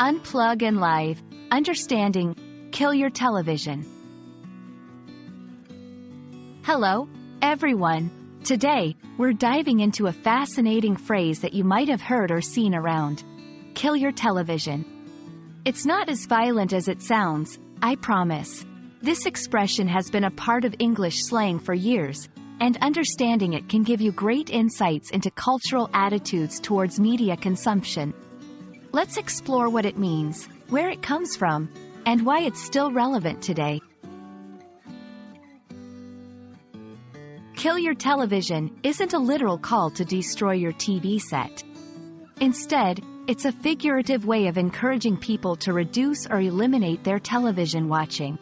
Unplug and Live, Understanding, Kill Your Television. Hello, everyone. Today, we're diving into a fascinating phrase that you might have heard or seen around. Kill your television. It's not as violent as it sounds, I promise. This expression has been a part of English slang for years, and understanding it can give you great insights into cultural attitudes towards media consumption. Let's explore what it means, where it comes from, and why it's still relevant today. Kill your television isn't a literal call to destroy your TV set. Instead, it's a figurative way of encouraging people to reduce or eliminate their television watching.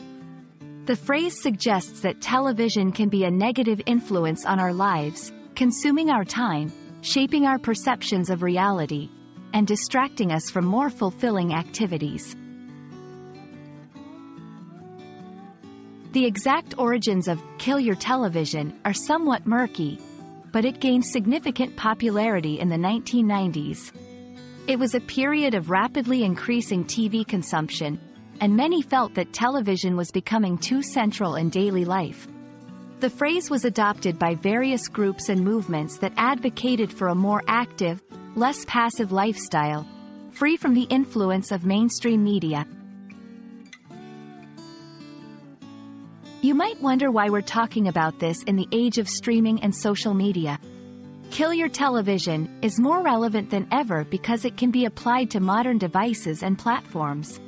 The phrase suggests that television can be a negative influence on our lives, consuming our time, shaping our perceptions of reality, and distracting us from more fulfilling activities. The exact origins of "kill your television" are somewhat murky, but it gained significant popularity in the 1990s. It was a period of rapidly increasing TV consumption, and many felt that television was becoming too central in daily life. The phrase was adopted by various groups and movements that advocated for a more active, less passive lifestyle, free from the influence of mainstream media. You might wonder why we're talking about this in the age of streaming and social media. Kill your television is more relevant than ever because it can be applied to modern devices and platforms.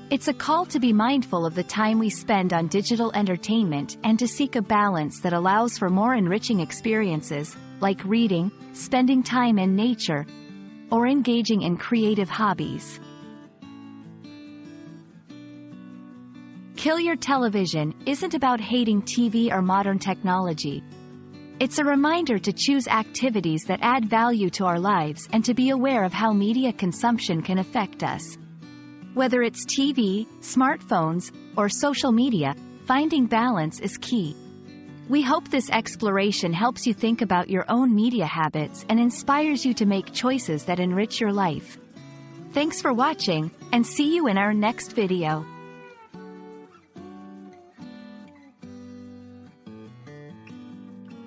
It's a call to be mindful of the time we spend on digital entertainment and to seek a balance that allows for more enriching experiences, like reading, spending time in nature, or engaging in creative hobbies. Kill your television isn't about hating TV or modern technology. It's a reminder to choose activities that add value to our lives and to be aware of how media consumption can affect us. Whether it's TV, smartphones, or social media, finding balance is key. We hope this exploration helps you think about your own media habits and inspires you to make choices that enrich your life. Thanks for watching, and see you in our next video.